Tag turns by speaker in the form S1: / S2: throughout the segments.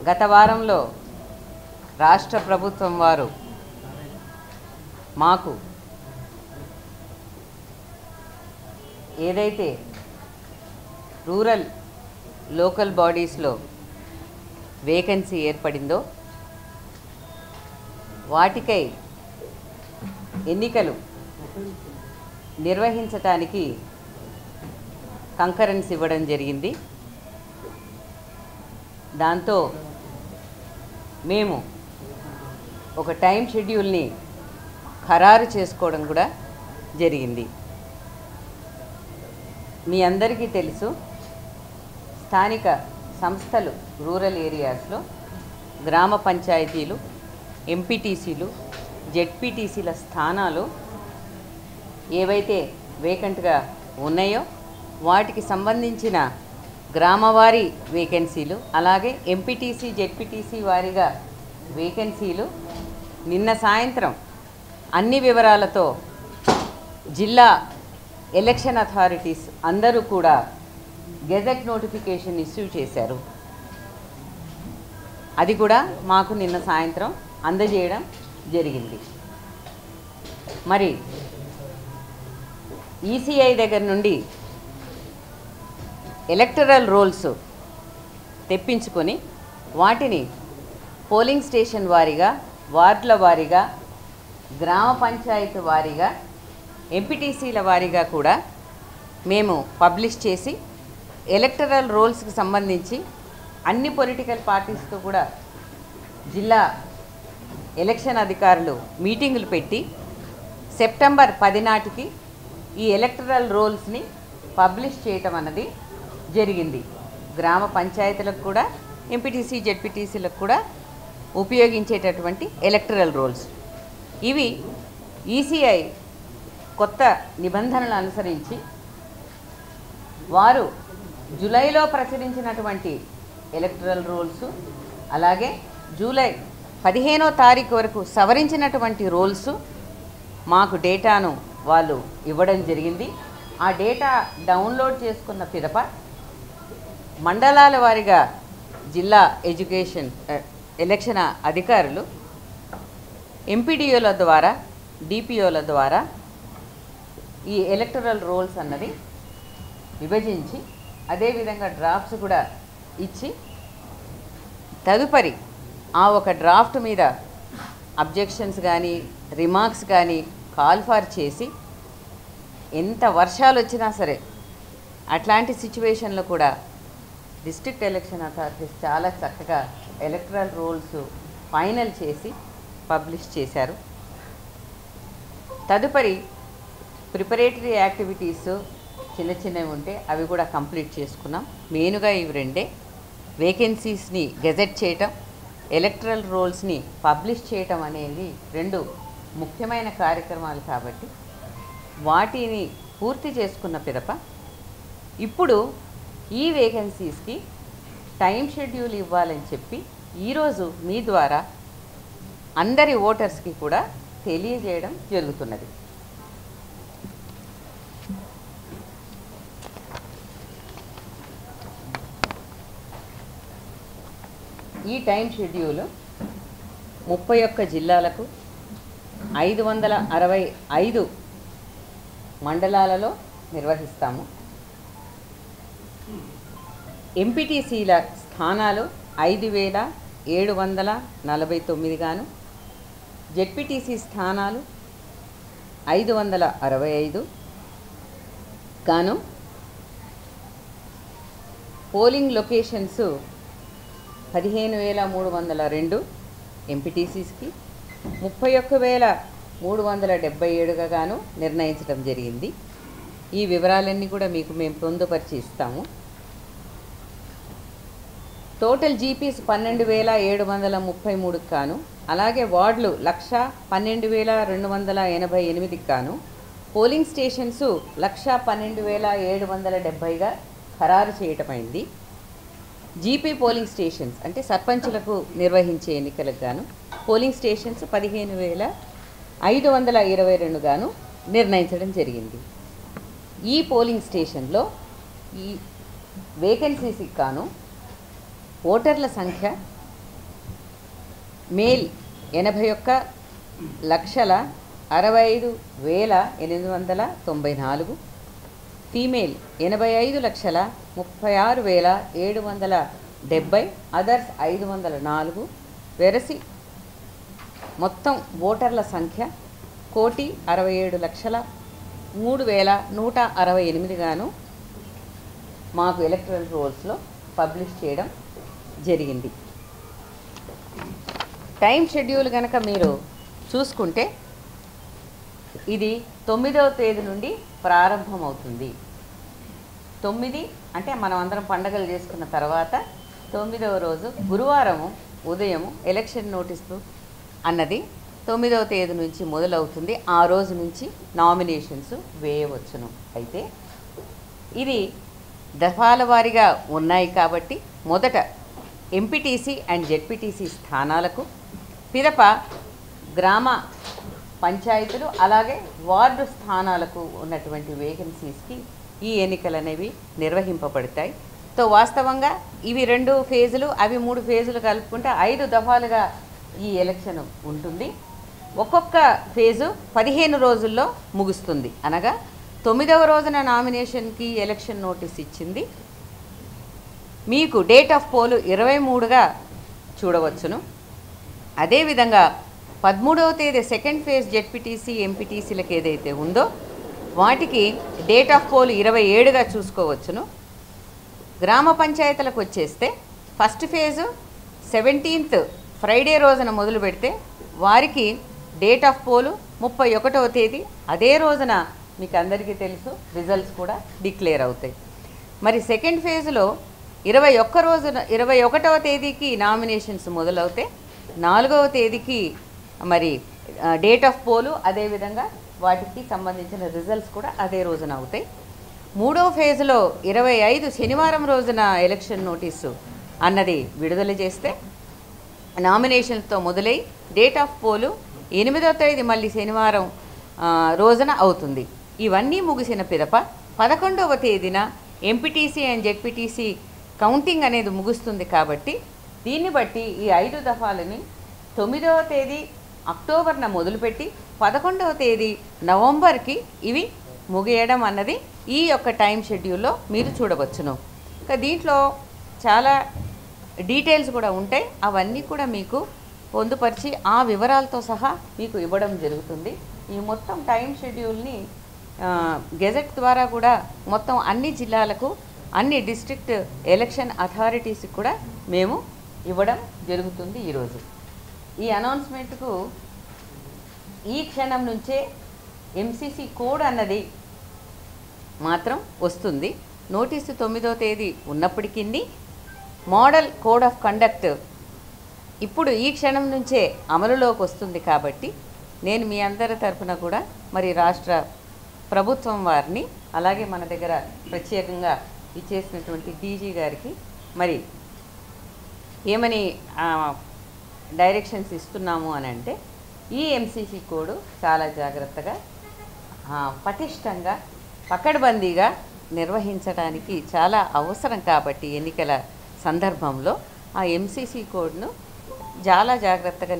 S1: గత వారంలో రాష్ట్ర ప్రభుత్వం వారు మాకు ఏదైతే రూరల్ లోకల్ బాడీస్లో వేకెన్సీ ఏర్పడిందో వాటికై ఎన్నికలు నిర్వహించటానికి కంకరెన్స్ ఇవ్వడం జరిగింది. దాంతో మేము ఒక టైం షెడ్యూల్ని ఖరారు చేసుకోవడం కూడా జరిగింది. మీ అందరికీ తెలుసు, స్థానిక సంస్థలు రూరల్ ఏరియాస్లో గ్రామ పంచాయతీలు, ఎంపీటీసీలు, జెడ్పీటీసీల స్థానాలు ఏవైతే వేకెంట్గా ఉన్నాయో వాటికి సంబంధించిన గ్రామవారీ వేకెన్సీలు, అలాగే ఎంపీటీసీ, జెడ్పీటీసీ వారీగా వేకెన్సీలు నిన్న సాయంత్రం అన్ని వివరాలతో జిల్లా ఎలక్షన్ అథారిటీస్ అందరూ కూడా గెజెట్ నోటిఫికేషన్ ఇష్యూ చేశారు. అది కూడా మాకు నిన్న సాయంత్రం అందజేయడం జరిగింది. మరి ఈసీఐ దగ్గర నుండి ఎలక్టరల్ రోల్స్ తెప్పించుకొని వాటిని పోలింగ్ స్టేషన్ వారీగా, వార్డుల వారీగా, గ్రామ పంచాయతీ వారీగా, ఎంపీటీసీల వారీగా కూడా మేము పబ్లిష్ చేసి ఎలక్టరల్ రోల్స్కి సంబంధించి అన్ని పొలిటికల్ పార్టీస్తో కూడా జిల్లా ఎలక్షన్ అధికారులు మీటింగులు పెట్టి సెప్టెంబర్ 10 నాటికి ఈ ఎలక్టరల్ రోల్స్ని పబ్లిష్ చేయటం అన్నది జరిగింది. గ్రామ పంచాయతీలకు కూడా, ఎంపీటీసీ, జెడ్పీటీసీలకు కూడా ఉపయోగించేటటువంటి ఎలక్టరల్ రోల్స్ ఇవి. ఈసీఐ కొత్త నిబంధనలు అనుసరించి వారు జూలైలో ప్రచురించినటువంటి ఎలక్టరల్ రోల్స్, అలాగే జూలై 15వ తారీఖు వరకు సవరించినటువంటి రోల్స్ మాకు డేటాను వాళ్ళు ఇవ్వడం జరిగింది. ఆ డేటా డౌన్లోడ్ చేసుకున్న పిదప మండలాల వారీగా జిల్లా ఎలక్షన్ అధికారులు ఎంపీడీఓల ద్వారా, డిపిఓల ద్వారా ఈ ఎలక్టరల్ రోల్స్ అన్నది విభజించి అదేవిధంగా డ్రాఫ్ట్స్ కూడా ఇచ్చి తదుపరి ఆ ఒక డ్రాఫ్ట్ మీద అబ్జెక్షన్స్ కానీ, రిమార్క్స్ కానీ కాల్ ఫార్ చేసి ఎంత వర్షాలు వచ్చినా సరే అట్లాంటి సిచ్యువేషన్లో కూడా డిస్ట్రిక్ట్ ఎలక్షన్ అథారిటీస్ చాలా చక్కగా ఎలక్టరల్ రోల్స్ ఫైనల్ చేసి పబ్లిష్ చేశారు. తదుపరి ప్రిపరేటరీ యాక్టివిటీస్ చిన్న చిన్నవి ఉంటే అవి కూడా కంప్లీట్ చేసుకున్నాం. మెయిన్గా ఇవి రెండే, వేకెన్సీస్ని గెజెట్ చేయటం, ఎలక్టరల్ రోల్స్ని పబ్లిష్ చేయటం అనేది రెండు ముఖ్యమైన కార్యక్రమాలు కాబట్టి వాటిని పూర్తి చేసుకున్న పిదప ఇప్పుడు ఈ వేకెన్సీస్కి టైం షెడ్యూల్ ఇవ్వాలని చెప్పి ఈరోజు మీ ద్వారా అందరి ఓటర్స్కి కూడా తెలియజేయడం జరుగుతున్నది. ఈ టైం షెడ్యూల్ 31 జిల్లాలకు 565 మండలాలలో నిర్వహిస్తాము. ఎంపీటీసీల స్థానాలు 5749 గాను, జెడ్పీటీసీ స్థానాలు 565 గాను, పోలింగ్ లొకేషన్స్ 15302 ఎంపీటీసీస్కి, 31377గా గాను నిర్ణయించడం జరిగింది. ఈ వివరాలన్నీ కూడా మీకు మేము పొందుపరిచి ఇస్తాము. టోటల్ జీపీస్ 12733 కాను, అలాగే వార్డులు 1,12,288 కాను, పోలింగ్ స్టేషన్స్ 1,12,770గా ఖరారు చేయటమైంది. జీపీ పోలింగ్ స్టేషన్స్ అంటే సర్పంచులకు నిర్వహించే ఎన్నికలకు గాను పోలింగ్ స్టేషన్స్ 15,522 గాను నిర్ణయించడం జరిగింది. ఈ పోలింగ్ స్టేషన్లో ఈ వేకెన్సీస్కి గాను ఓటర్ల సంఖ్య మేల్ 81,65,894, ఫీమేల్ 85,36,770, అదర్స్ 504. వెరసి మొత్తం ఓటర్ల సంఖ్య 1,67,03,168 గాను మాకు ఎలక్టరల్ రోల్స్లో పబ్లిష్ చేయడం జరిగింది. టైం షెడ్యూల్ కనుక మీరు చూసుకుంటే ఇది 9వ తేదీ నుండి ప్రారంభమవుతుంది. 9 అంటే మనం అందరం పండగలు చేసుకున్న తర్వాత 9వ రోజు గురువారం ఉదయం ఎలక్షన్ నోటీసు అన్నది 9వ తేదీ నుంచి మొదలవుతుంది. ఆ రోజు నుంచి నామినేషన్స్ వేయవచ్చును. అయితే ఇది దఫాల వారీగా ఉన్నాయి కాబట్టి మొదట ఎంపీటీసీ అండ్ జెడ్పీటీసీ స్థానాలకు, పిదప గ్రామ పంచాయతీలు అలాగే వార్డు స్థానాలకు ఉన్నటువంటి వేకెన్సీస్కి ఈ ఎన్నికలు అనేవి నిర్వహింపబడతాయి. వాస్తవంగా ఇవి 2 ఫేజులు, అవి 3 ఫేజులు కలుపుకుంటే 5 దఫాలుగా ఈ ఎలక్షన్ ఉంటుంది. ఒక్కొక్క ఫేజు 15 రోజుల్లో ముగుస్తుంది. అనగా 9వ రోజున నామినేషన్కి ఎలక్షన్ నోటీస్ ఇచ్చింది. మీకు డేట్ ఆఫ్ పోలు 23గా చూడవచ్చును. అదేవిధంగా 13వ తేదీ సెకండ్ ఫేజ్ జెడ్పీటీసీ ఎంపీటీసీలకు ఏదైతే ఉందో వాటికి డేట్ ఆఫ్ పోల్ 27గా చూసుకోవచ్చును. గ్రామ పంచాయతీలకు వచ్చేస్తే ఫస్ట్ ఫేజు 17th ఫ్రైడే రోజున మొదలు పెడితే వారికి డేట్ ఆఫ్ పోలు 31వ తేదీ, అదే రోజున మీకు అందరికీ తెలుసు రిజల్ట్స్ కూడా డిక్లేర్ అవుతాయి. మరి సెకండ్ ఫేజ్లో 21వ తేదీకి నామినేషన్స్ మొదలవుతాయి. 4వ తేదీకి మరి డేట్ ఆఫ్ పోలు, అదేవిధంగా వాటికి సంబంధించిన రిజల్ట్స్ కూడా అదే రోజున అవుతాయి. 3వ ఫేజ్లో 25 శనివారం రోజున ఎలక్షన్ నోటీసు అన్నది విడుదల చేస్తే నామినేషన్స్తో మొదలై డేట్ ఆఫ్ పోలు 8వ తేదీ మళ్ళీ శనివారం రోజున అవుతుంది. ఇవన్నీ ముగిసిన పిదప 11వ తేదీన ఎంపీటీసీ అండ్ జెడ్పీటీసీ కౌంటింగ్ అనేది ముగుస్తుంది. కాబట్టి దీన్ని బట్టి ఈ 5 దఫాలని 9వ తేదీ అక్టోబర్న మొదలుపెట్టి 11వ తేదీ నవంబర్కి ఇవి ముగియడం అన్నది ఈ యొక్క టైం షెడ్యూల్లో మీరు చూడవచ్చును. ఇంకా దీంట్లో చాలా డీటెయిల్స్ కూడా ఉంటాయి. అవన్నీ కూడా మీకు పొందుపరిచి ఆ వివరాలతో సహా మీకు ఇవ్వడం జరుగుతుంది. ఈ మొత్తం టైం షెడ్యూల్ని గెజెట్ ద్వారా కూడా మొత్తం అన్ని జిల్లాలకు, అన్ని డిస్ట్రిక్ట్ ఎలక్షన్ అథారిటీస్కి కూడా మేము ఇవ్వడం జరుగుతుంది. ఈరోజు ఈ అనౌన్స్మెంట్కు ఈ క్షణం నుంచే ఎంసీసీ కోడ్ అన్నది మాత్రం వస్తుంది. నోటీసు 9వ తేదీ ఉన్నప్పటికీ మోడల్ కోడ్ ఆఫ్ కండక్ట్ ఇప్పుడు ఈ క్షణం నుంచే అమలులోకి వస్తుంది. కాబట్టి నేను మీ అందరి తరఫున కూడా మరి రాష్ట్ర ప్రభుత్వం వారిని, అలాగే మన దగ్గర ప్రత్యేకంగా ఇచ్చేసినటువంటి డీజీ గారికి మరి ఏమని డైరెక్షన్స్ ఇస్తున్నాము అని అంటే, ఈ ఎంసీసీ కోడ్ చాలా జాగ్రత్తగా, పటిష్టంగా, పకడ్బందీగా నిర్వహించడానికి చాలా అవసరం. కాబట్టి ఎన్నికల సందర్భంలో ఆ ఎంసీసీ కోడ్ను చాలా జాగ్రత్తగా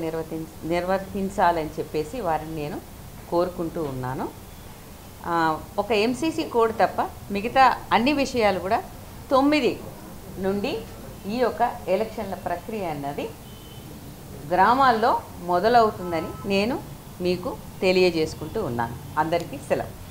S1: నిర్వర్తించాలని చెప్పేసి వారిని నేను కోరుకుంటూ ఉన్నాను. ఒక ఎంసీసీ కోడ్ తప్ప మిగతా అన్ని విషయాలు కూడా 9 నుండి ఈ యొక్క ఎలక్షన్ల ప్రక్రియ అన్నది గ్రామాల్లో మొదలవుతుందని నేను మీకు తెలియజేసుకుంటూ ఉన్నాను. అందరికీ సెలవు.